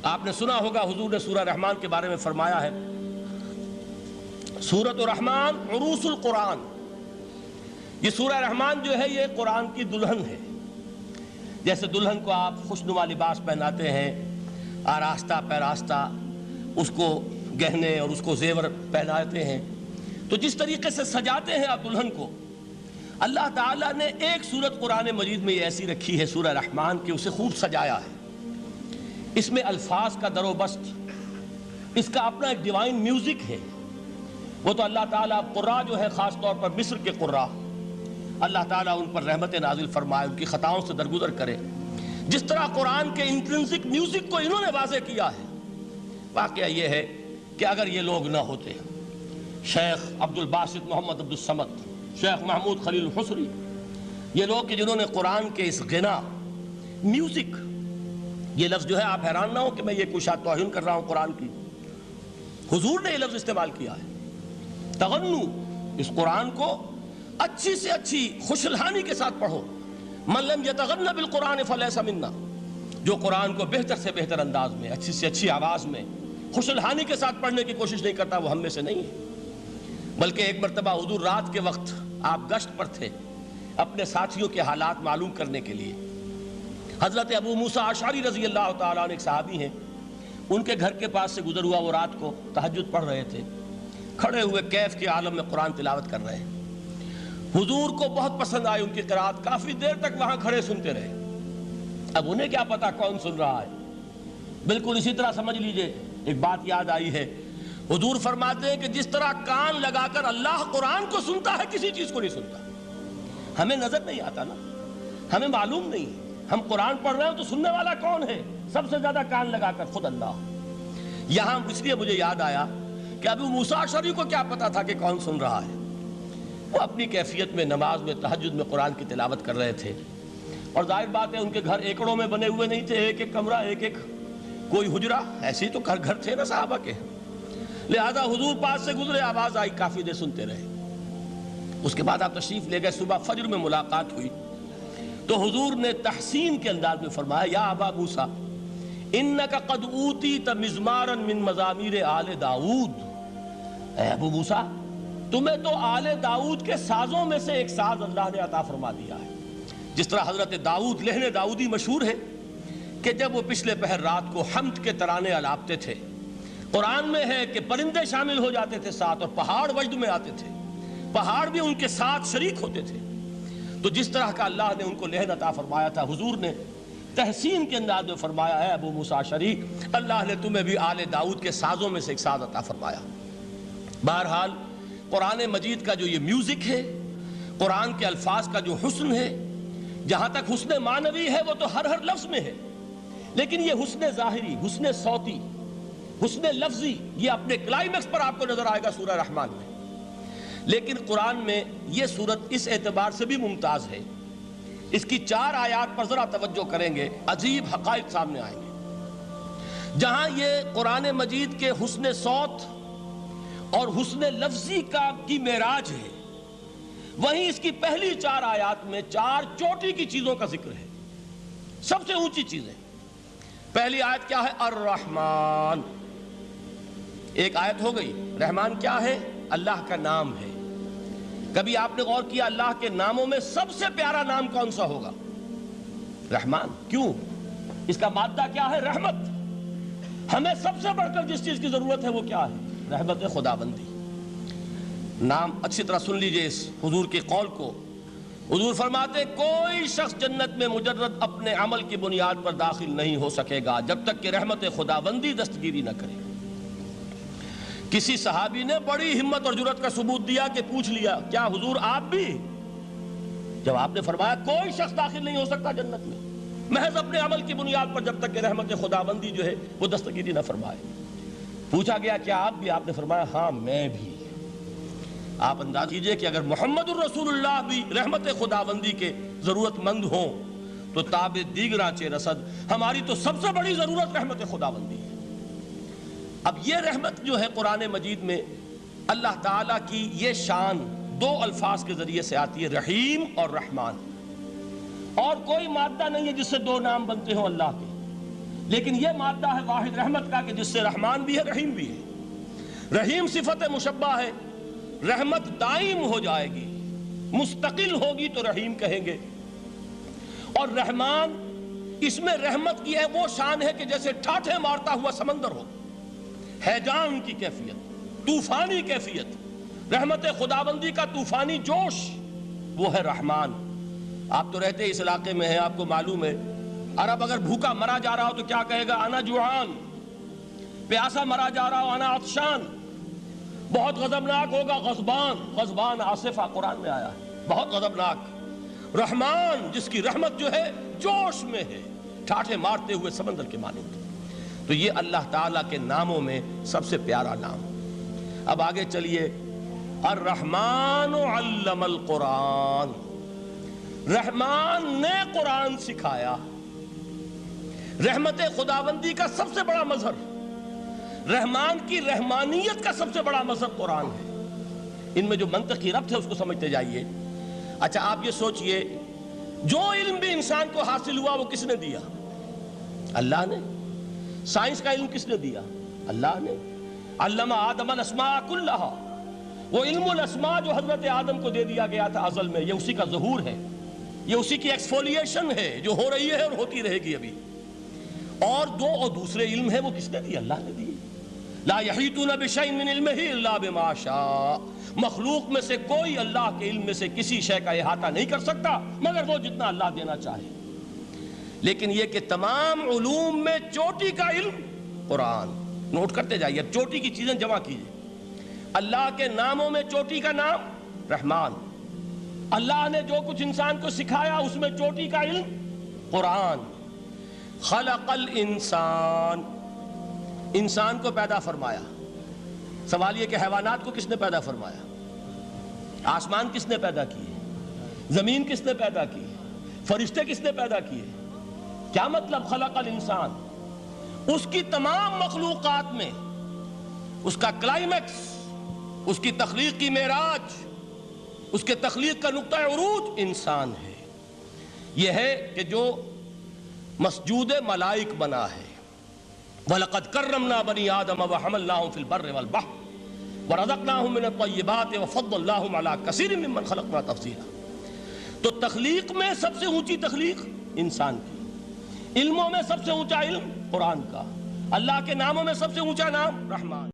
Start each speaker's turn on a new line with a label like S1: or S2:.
S1: آپ نے سنا ہوگا حضور نے سورہ رحمان کے بارے میں فرمایا ہے، سورۃ الرحمن عروس القرآن. یہ سورہ رحمان جو ہے یہ قرآن کی دلہن ہے. جیسے دلہن کو آپ خوشنما لباس پہناتے ہیں، آراستہ پیراستہ اس کو گہنے اور اس کو زیور پہناتے ہیں، تو جس طریقے سے سجاتے ہیں آپ دلہن کو، اللہ تعالیٰ نے ایک سورت قرآن مجید میں یہ ایسی رکھی ہے سورہ رحمان کہ اسے خوب سجایا ہے. اس میں الفاظ کا در و بست، اس کا اپنا ایک ڈیوائن میوزک ہے. وہ تو اللہ تعالیٰ قراء جو ہے خاص طور پر مصر کے قراء، اللہ تعالیٰ ان پر رحمت نازل فرمائے، ان کی خطاؤں سے درگزر کرے. جس طرح قرآن کے انٹرنسک میوزک کو انہوں نے واضح کیا ہے. واقعہ یہ ہے کہ اگر یہ لوگ نہ ہوتے، شیخ عبد الباسط محمد عبد الصمد، شیخ محمود خلیل الحصری، یہ لوگ کہ جنہوں نے قرآن کے اس غنا میوزک، یہ لفظ جو ہے آپ حیران نہ ہو کہ میں یہ کوئی شاید توہین کر رہا ہوں قرآن کی، حضور نے یہ لفظ استعمال کیا ہے. تغنو، اس قرآن کو اچھی سے اچھی خوشلہانی کے ساتھ پڑھو. من لم یتغن بالقرآن فلیس منا، جو قرآن کو بہتر سے بہتر انداز میں، اچھی سے اچھی آواز میں، خوشلہانی کے ساتھ پڑھنے کی کوشش نہیں کرتا، وہ ہم میں سے نہیں ہے. بلکہ ایک مرتبہ حضور رات کے وقت آپ گشت پر تھے اپنے ساتھیوں کے حالات معلوم کرنے کے لیے. حضرت ابو موسیٰ اشعری رضی اللہ تعالیٰ عنہ ایک صحابی ہیں، ان کے گھر کے پاس سے گزر ہوا، وہ رات کو تہجد پڑھ رہے تھے، کھڑے ہوئے کیف کے عالم میں قرآن تلاوت کر رہے ہیں. حضور کو بہت پسند آئی ان کی قرات، کافی دیر تک وہاں کھڑے سنتے رہے. اب انہیں کیا پتا کون سن رہا ہے. بالکل اسی طرح سمجھ لیجئے ایک بات یاد آئی ہے. حضور فرماتے ہیں کہ جس طرح کان لگا کر اللہ قرآن کو سنتا ہے، کسی چیز کو نہیں سنتا. ہمیں نظر نہیں آتا نا، ہمیں معلوم نہیں، ہم قرآن پڑھ رہے ہیں تو سننے والا کون ہے؟ سب سے زیادہ کان لگا کر خود اللہ. یہاں اس لیے مجھے یاد آیا کہ ابو موسیٰ اشعری کو کیا پتا تھا کہ کون سن رہا ہے. وہ اپنی کیفیت میں نماز میں تہجد میں قرآن کی تلاوت کر رہے تھے، اور ظاہر بات ہے ان کے گھر ایکڑوں میں بنے ہوئے نہیں تھے، ایک ایک کمرہ، ایک ایک کوئی حجرہ، ایسے ہی تو گھر تھے نا صحابہ کے. لہذا حضور پاس سے گزرے، آواز آئی، کافی دیر سنتے رہے. اس کے بعد آپ تشریف لے گئے، صبح فجر میں ملاقات ہوئی تو حضور نے تحسین کے انداز میں فرمایا، یا ابا موسیٰ انک قد اوتیت مزمارا من مزامیر آل داؤد. اے ابو موسیٰ، تمہیں تو آل داؤد کے سازوں میں سے ایک ساز اللہ نے عطا فرما دیا ہے. جس طرح حضرت داؤد لہن داؤدی مشہور ہے کہ جب وہ پچھلے پہر رات کو حمد کے ترانے الاپتے تھے، قرآن میں ہے کہ پرندے شامل ہو جاتے تھے ساتھ، اور پہاڑ وجد میں آتے تھے، پہاڑ بھی ان کے ساتھ شریک ہوتے تھے. تو جس طرح کا اللہ نے ان کو لہن عطا فرمایا تھا، حضور نے تحسین کے انداز میں فرمایا، ہے ابو موسیٰ اشعری، اللہ نے تمہیں بھی آل داؤد کے سازوں میں سے ایک ساز عطا فرمایا. بہرحال قرآن مجید کا جو یہ میوزک ہے، قرآن کے الفاظ کا جو حسن ہے، جہاں تک حسن معنوی ہے وہ تو ہر لفظ میں ہے، لیکن یہ حسن ظاہری، حسن صوتی، حسن لفظی، یہ اپنے کلائمیکس پر آپ کو نظر آئے گا سورہ رحمان میں. لیکن قرآن میں یہ سورت اس اعتبار سے بھی ممتاز ہے، اس کی 4 آیات پر ذرا توجہ کریں گے، عجیب حقائق سامنے آئیں گے. جہاں یہ قرآن مجید کے حسن صوت اور حسن لفظی کی معراج ہے، وہیں اس کی پہلی 4 آیات میں 4 چوٹی کی چیزوں کا ذکر ہے، سب سے اونچی چیزیں. پہلی آیت کیا ہے؟ الرحمن. ایک آیت ہو گئی. رحمان کیا ہے؟ اللہ کا نام ہے. کبھی آپ نے غور کیا اللہ کے ناموں میں سب سے پیارا نام کون سا ہوگا؟ رحمان. کیوں؟ اس کا مادہ کیا ہے؟ رحمت. ہمیں سب سے بڑھ کر جس چیز کی ضرورت ہے وہ کیا ہے؟ رحمت خداوندی. نام اچھی طرح سن لیجئے اس حضور کے قول کو. حضور فرماتے کوئی شخص جنت میں مجرد اپنے عمل کی بنیاد پر داخل نہیں ہو سکے گا جب تک کہ رحمت خداوندی دستگیری نہ کرے. کسی صحابی نے بڑی ہمت اور جرأت کا ثبوت دیا کہ پوچھ لیا، کیا حضور آپ بھی؟ جب آپ نے فرمایا کوئی شخص داخل نہیں ہو سکتا جنت میں محض اپنے عمل کی بنیاد پر جب تک کہ رحمت خداوندی جو ہے وہ دستگیری نہ فرمائے. پوچھا گیا کیا آپ بھی؟ آپ نے فرمایا ہاں میں بھی. آپ انداز کیجئے کہ اگر محمد الرسول اللہ بھی رحمت خداوندی کے ضرورت مند ہوں تو تاب دیگراں چے رسد، ہماری تو سب سے بڑی ضرورت رحمت خداوندی ہے. اب یہ رحمت جو ہے قرآن مجید میں اللہ تعالیٰ کی یہ شان 2 الفاظ کے ذریعے سے آتی ہے، رحیم اور رحمان. اور کوئی مادہ نہیں ہے جس سے 2 نام بنتے ہوں اللہ کے. لیکن یہ مادہ ہے واحد رحمت کا کہ جس سے رحمان بھی ہے رحیم بھی ہے۔ رحیم صفت مشبہ ہے، رحمت دائم ہو جائے گی، مستقل ہوگی تو رحیم کہیں گے، اور رحمان اس میں رحمت کی ہے وہ شان ہے کہ جیسے ٹھاٹھے مارتا ہوا سمندر ہو، ہیجان کی کیفیت، طوفانی کیفیت، رحمت خداوندی کا طوفانی جوش، وہ ہے رحمان۔ آپ تو رہتے اس علاقے میں ہیں، آپ کو معلوم ہے عرب اگر بھوکا مرا جا رہا ہو تو کیا کہے گا؟ انا جوعان۔ پیاسا مرا جا رہا ہو انا عطشان۔ بہت غضبناک ہوگا غضبان، غضبان آصفہ قرآن میں آیا ہے، بہت غضبناک۔ رحمان جس کی رحمت جو ہے جوش میں ہے، ٹھاٹھے مارتے ہوئے سمندر کے مانند۔ تو یہ اللہ تعالیٰ کے ناموں میں سب سے پیارا نام۔ اب آگے چلیے، الرحمن علم القرآن، رحمان نے قرآن سکھایا۔ رحمت خداوندی کا سب سے بڑا مظہر، رحمان کی رحمانیت کا سب سے بڑا مظہر قرآن ہے۔ ان میں جو منطقی ربط ہے اس کو سمجھتے جائیے۔ اچھا آپ یہ سوچئے، جو علم بھی انسان کو حاصل ہوا وہ کس نے دیا؟ اللہ نے۔ سائنس کا علم کس نے دیا؟ اللہ نے۔ علم آدم الاسماء کلہا، وہ علم الاسماء جو حضرت آدم کو دے دیا گیا تھا ازل میں، یہ اسی کا ظہور ہے، یہ اسی کی ایکسفولیشن ہے جو ہو رہی ہے اور ہوتی رہے گی ابھی۔ اور دوسرے علم ہے وہ کس نے دی؟ اللہ نے دی۔ لا یحیطون بشیء من علمہ الا بما شاء، مخلوق میں سے کوئی اللہ کے علم میں سے کسی شے کا احاطہ نہیں کر سکتا مگر وہ جتنا اللہ دینا چاہے۔ لیکن یہ کہ تمام علوم میں چوٹی کا علم قرآن، نوٹ کرتے جائیے، اب چوٹی کی چیزیں جمع کیجئے۔ اللہ کے ناموں میں چوٹی کا نام رحمان، اللہ نے جو کچھ انسان کو سکھایا اس میں چوٹی کا علم قرآن۔ خلق الانسان، انسان کو پیدا فرمایا۔ سوال یہ کہ حیوانات کو کس نے پیدا فرمایا؟ آسمان کس نے پیدا کیے؟ زمین کس نے پیدا کی؟ فرشتے کس نے پیدا کیے؟ کیا مطلب خلق الانسان؟ اس کی تمام مخلوقات میں اس کا کلائمیکس، اس کی تخلیق کی معراج، اس کے تخلیق کا نقطہ عروج انسان ہے۔ یہ ہے کہ جو مسجود ملائک بنا ہے۔ وَلَقَدْ كَرَّمْنَا بَنِي آدَمَ وَحَمَلْنَاهُمْ فِي الْبَرِّ وَالْبَحْرِ وَرَزَقْنَاهُمْ مِنَ الطَّيِّبَاتِ وَفَضَّلْنَاهُمْ عَلَى كَثِيرٍ مِّمَّنْ خَلَقْنَا تَفْضِيلًا۔ تو تخلیق میں سب سے اونچی تخلیق انسان کی، علموں میں سب سے اونچا علم قرآن کا، اللہ کے ناموں میں سب سے اونچا نام رحمان۔